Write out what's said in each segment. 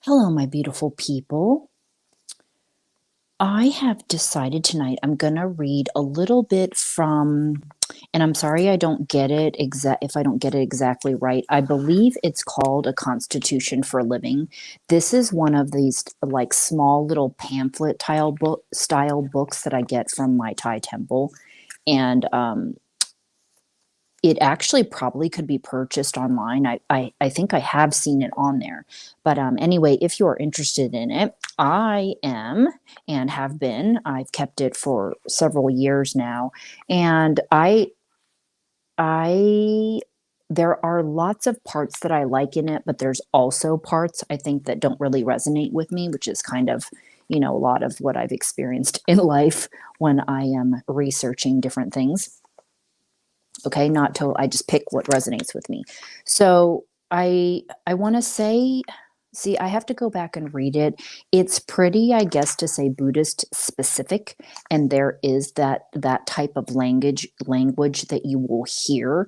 Hello, my beautiful people. I have decided tonight I'm going to read a little bit from, and I'm sorry I don't get it if I don't get it exactly right. I believe it's called A Constitution for Living. This is one of these like small little pamphlet style books that I get from my Thai temple. And it actually probably could be purchased online. I think I have seen it on there. But anyway, if you're interested in it, I am and have been. I've kept it for several years now. And I, there are lots of parts that I like in it, but there's also parts I think that don't really resonate with me, which is kind of, a lot of what I've experienced in life when I am researching different things. Okay, not till I just pick what resonates with me. So I want to say, see, I have to go back and read it. It's pretty, I guess, to say Buddhist specific, and there is that type of language that you will hear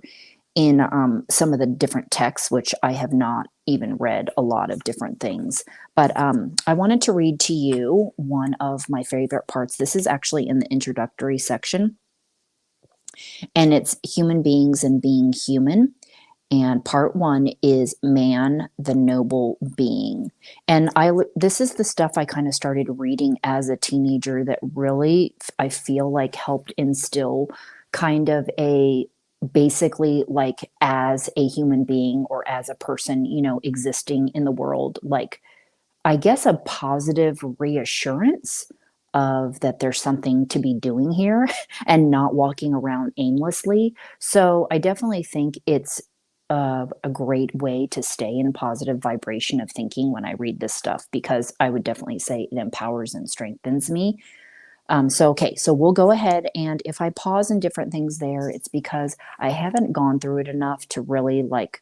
in some of the different texts, which I have not even read a lot of different things. But I wanted to read to you one of my favorite parts. This is actually in the introductory section, and it's human beings and being human. And part one is man, the noble being. And this is the stuff I kind of started reading as a teenager that really, I feel like, helped instill kind of a basically like as a human being or as a person, existing in the world, like I guess a positive reassurance of that there's something to be doing here and not walking around aimlessly. So I definitely think it's a great way to stay in positive vibration of thinking when I read this stuff, because I would definitely say it empowers and strengthens me. So we'll go ahead, and if I pause in different things there, it's because I haven't gone through it enough to really like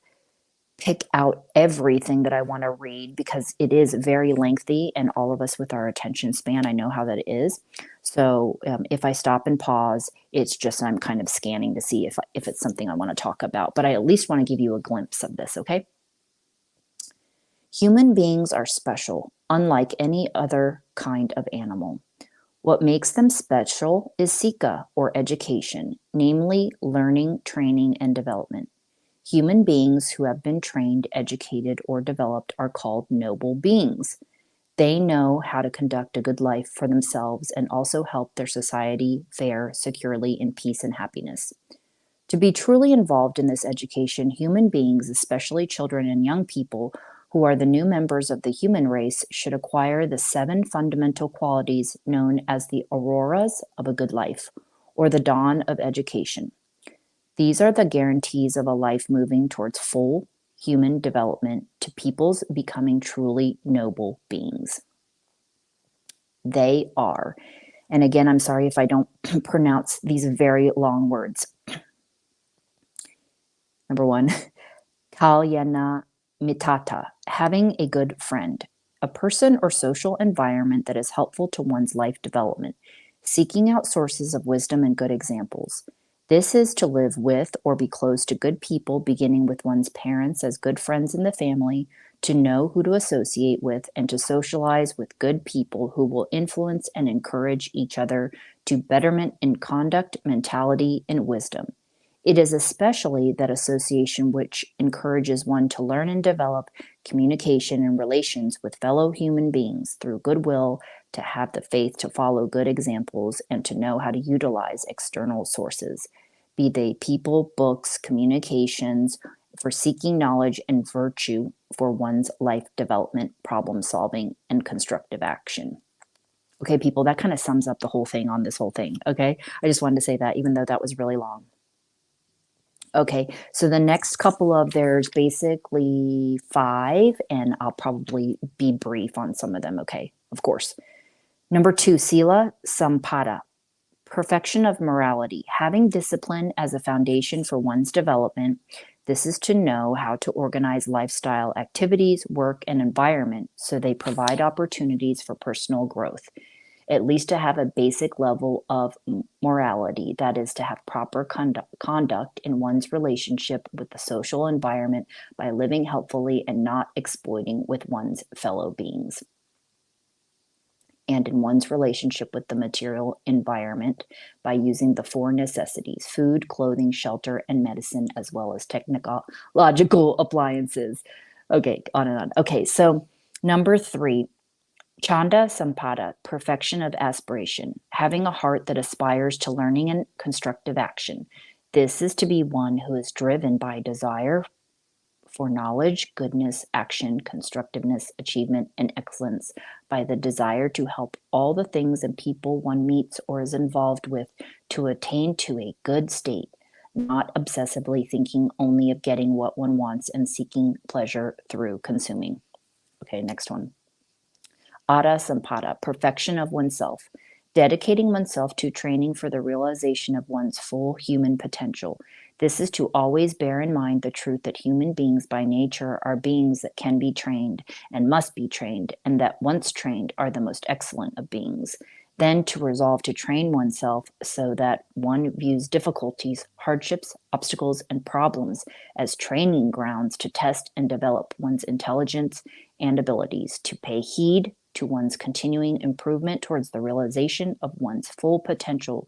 pick out everything that I want to read, because it is very lengthy, and all of us with our attention span, I know how that is. So if I stop and pause, it's just I'm kind of scanning to see if it's something I want to talk about, but I at least want to give you a glimpse of this, okay? Human beings are special, unlike any other kind of animal. What makes them special is Sika, or education, namely learning, training, and development. Human beings who have been trained, educated, or developed are called noble beings. They know how to conduct a good life for themselves and also help their society fare securely in peace and happiness. To be truly involved in this education, human beings, especially children and young people who are the new members of the human race, should acquire the 7 fundamental qualities known as the auroras of a good life, or the dawn of education. These are the guarantees of a life moving towards full human development to peoples becoming truly noble beings. They are, and again, I'm sorry if I don't pronounce these very long words. Number 1, kalyana mitata, having a good friend, a person or social environment that is helpful to one's life development, seeking out sources of wisdom and good examples. This is to live with or be close to good people, beginning with one's parents as good friends in the family, to know who to associate with, and to socialize with good people who will influence and encourage each other to betterment in conduct, mentality, and wisdom. It is especially that association which encourages one to learn and develop communication and relations with fellow human beings through goodwill, to have the faith to follow good examples, and to know how to utilize external sources, be they people, books, communications, for seeking knowledge, and virtue for one's life development, problem solving, and constructive action. Okay, people, that kind of sums up the whole thing on this whole thing. Okay, I just wanted to say that, even though that was really long. Okay, so the next couple of, there's basically 5, and I'll probably be brief on some of them, okay, of course. Number 2, Sila Sampada, perfection of morality, having discipline as a foundation for one's development. This is to know how to organize lifestyle activities, work, and environment so they provide opportunities for personal growth. at least to have a basic level of morality, that is, to have proper conduct in one's relationship with the social environment by living helpfully and not exploiting with one's fellow beings, and in one's relationship with the material environment by using the four necessities: food, clothing, shelter, and medicine, as well as technological appliances. Okay, on and on. Okay, so number 3, Chanda Sampada, perfection of aspiration, having a heart that aspires to learning and constructive action. This is to be one who is driven by desire for knowledge, goodness, action, constructiveness, achievement, and excellence, by the desire to help all the things and people one meets or is involved with to attain to a good state, not obsessively thinking only of getting what one wants and seeking pleasure through consuming. Okay, next one. Ada Sampada, perfection of oneself, dedicating oneself to training for the realization of one's full human potential. This is to always bear in mind the truth that human beings by nature are beings that can be trained and must be trained, and that once trained are the most excellent of beings. Then to resolve to train oneself so that one views difficulties, hardships, obstacles, and problems as training grounds to test and develop one's intelligence and abilities, to pay heed to one's continuing improvement towards the realization of one's full potential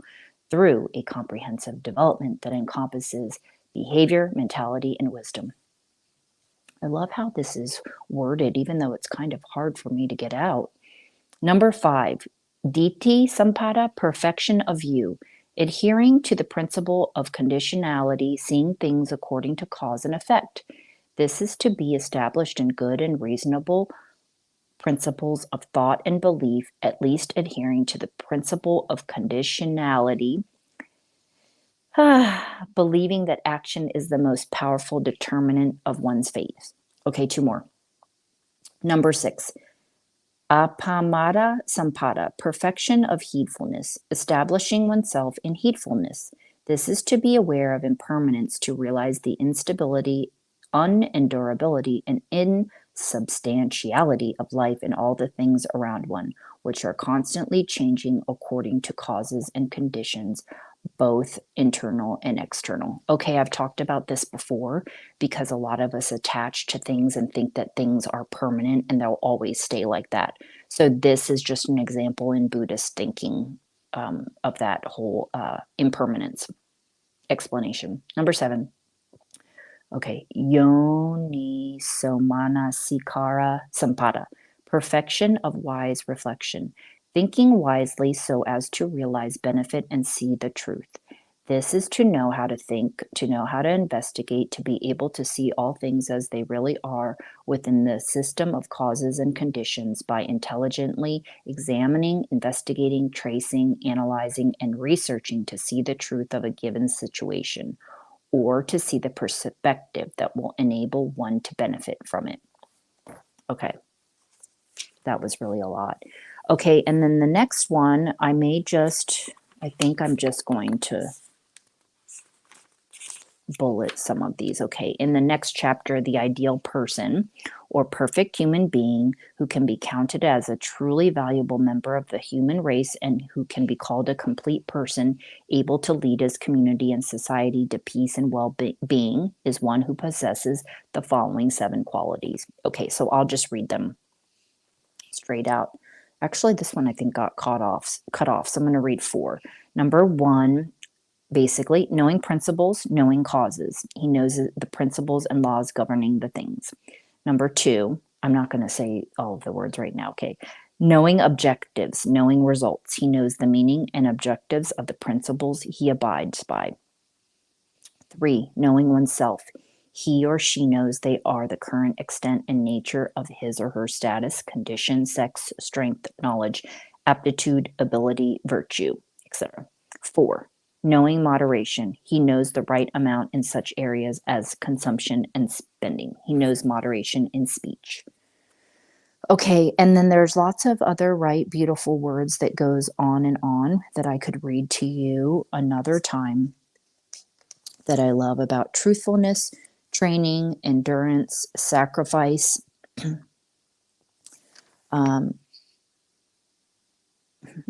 through a comprehensive development that encompasses behavior, mentality, and wisdom. I love how this is worded, even though it's kind of hard for me to get out. Number 5, Diti Sampada, perfection of view, adhering to the principle of conditionality, seeing things according to cause and effect. This is to be established in good and reasonable principles of thought and belief, at least adhering to the principle of conditionality, believing that action is the most powerful determinant of one's fate. Okay, 2 more. Number 6, Apamada Sampada, perfection of heedfulness, establishing oneself in heedfulness. This is to be aware of impermanence, to realize the instability, unendurability, and insubstantiality of life and all the things around one, which are constantly changing according to causes and conditions, both internal and external. Okay, I've talked about this before because a lot of us attach to things and think that things are permanent and they'll always stay like that. So this is just an example in Buddhist thinking of that whole impermanence explanation. Number 7. Okay, Yoni Somanasikara Sampada, perfection of wise reflection, thinking wisely so as to realize benefit and see the truth. This is to know how to think, to know how to investigate, to be able to see all things as they really are within the system of causes and conditions by intelligently examining, investigating, tracing, analyzing, and researching to see the truth of a given situation, or to see the perspective that will enable one to benefit from it. Okay, that was really a lot. Okay, and then the next one, I think I'm just going to bullet some of these. Okay, in the next chapter, the ideal person or perfect human being who can be counted as a truly valuable member of the human race and who can be called a complete person able to lead his community and society to peace and well-being is one who possesses the following 7 qualities. Okay, so I'll just read them straight out. Actually, this one I think got cut off, so I'm going to read 4. Number 1, basically, knowing principles, knowing causes. He knows the principles and laws governing the things. Number 2, I'm not going to say all of the words right now, okay? Knowing objectives, knowing results. He knows the meaning and objectives of the principles he abides by. 3, knowing oneself. He or she knows they are the current extent and nature of his or her status, condition, sex, strength, knowledge, aptitude, ability, virtue, etc. 4, knowing moderation. He knows the right amount in such areas as consumption and spending. He knows moderation in speech. Okay, and then there's lots of other beautiful words that goes on and on that I could read to you another time that I love about truthfulness, training, endurance, sacrifice,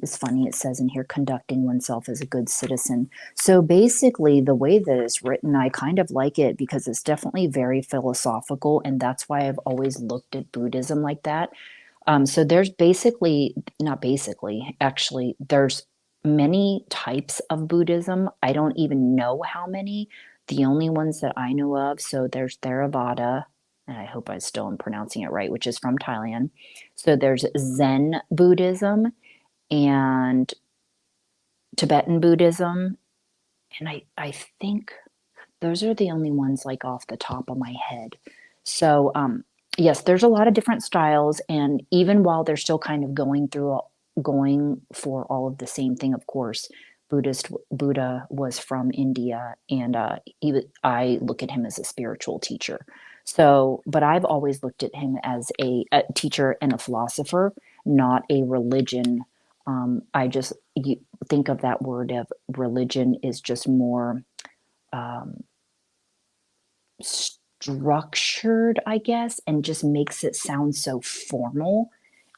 It's funny, it says in here, conducting oneself as a good citizen. So basically, the way that it's written, I kind of like it because it's definitely very philosophical, and that's why I've always looked at Buddhism like that. So there's basically, not basically, actually, there's many types of Buddhism. I don't even know how many. The only ones that I know of, so there's Theravada, and I hope I still am pronouncing it right, which is from Thailand. So there's Zen Buddhism and Tibetan Buddhism, and I think those are the only ones like off the top of my head. So yes, there's a lot of different styles, and even while they're still kind of going for all of the same thing, of course, Buddha was from India, and I look at him as a spiritual teacher. So, but I've always looked at him as a teacher and a philosopher, not a religion. I just think of that word of religion is just more um, structured, I guess, and just makes it sound so formal.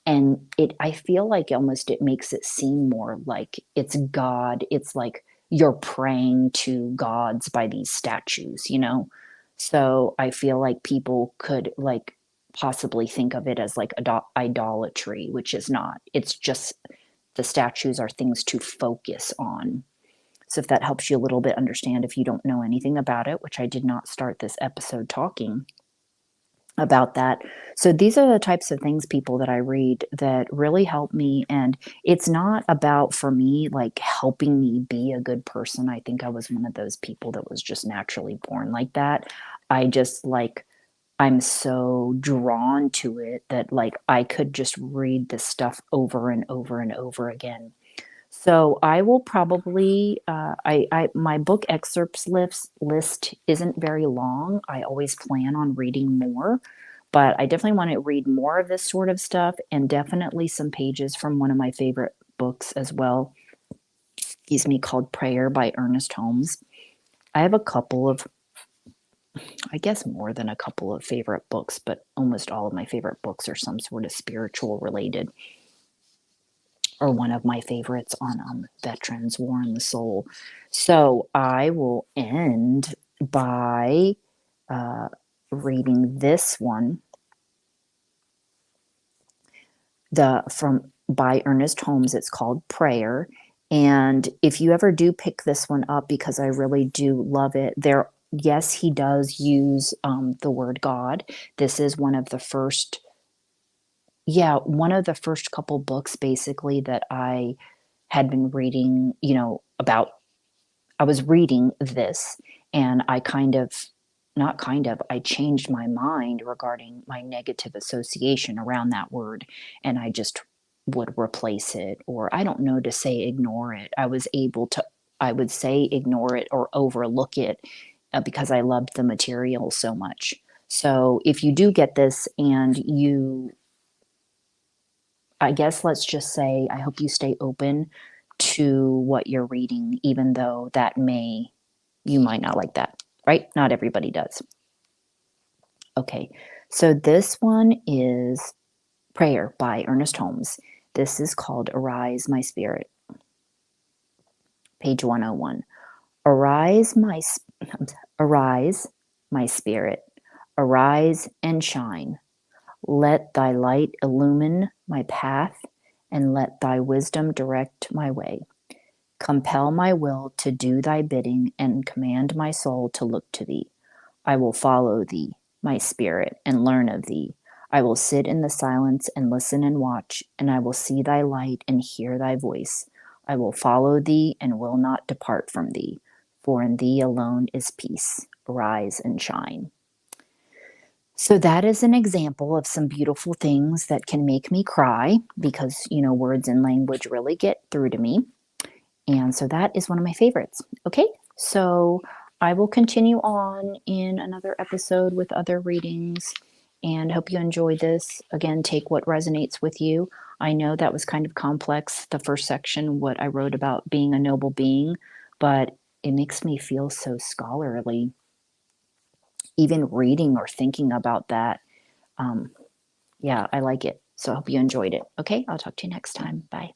And I feel like almost it makes it seem more like it's God. It's like you're praying to gods by these statues, you know? So I feel like people could like possibly think of it as like idolatry, which is not. It's just the statues are things to focus on. So if that helps you a little bit understand if you don't know anything about it, which I did not start this episode talking about that. So these are the types of things, people, that I read that really help me. And it's not about, for me, like helping me be a good person. I think I was one of those people that was just naturally born like that. I just like, I'm so drawn to it that like I could just read this stuff over and over and over again. So I will probably my book excerpts list isn't very long. I always plan on reading more, but I definitely want to read more of this sort of stuff, and definitely some pages from one of my favorite books as well. Excuse me, called Prayer by Ernest Holmes. I have a couple of, I guess more than a couple of favorite books, but almost all of my favorite books are some sort of spiritual related, or one of my favorites on veterans, War in the Soul. So I will end by uh, reading this one, the from by Ernest Holmes. It's called Prayer. And if you ever do pick this one up, because I really do love it, yes, he does use the word God. This is one of the first, yeah, one of the first couple books basically that I had been reading, about. I was reading this, and I kind of, not kind of, I changed my mind regarding my negative association around that word, and I just would replace it, or I don't know to say ignore it. I would say ignore it or overlook it because I loved the material so much. So if you do get this and I guess let's just say, I hope you stay open to what you're reading, even though you might not like that, right? Not everybody does. Okay, so this one is Prayer by Ernest Holmes. This is called Arise, My Spirit, page 101. Arise, arise, my spirit, arise and shine. Let thy light illumine my path, and let thy wisdom direct my way. Compel my will to do thy bidding, and command my soul to look to thee. I will follow thee, my spirit, and learn of thee. I will sit in the silence and listen and watch, and I will see thy light and hear thy voice. I will follow thee and will not depart from thee, for in thee alone is peace. Arise and shine. So that is an example of some beautiful things that can make me cry because, words and language really get through to me. And so that is one of my favorites. Okay, so I will continue on in another episode with other readings, and hope you enjoy this. Again, take what resonates with you. I know that was kind of complex, the first section, what I wrote about being a noble being, but it makes me feel so scholarly, even reading or thinking about that. Yeah, I like it. So I hope you enjoyed it. Okay, I'll talk to you next time. Bye.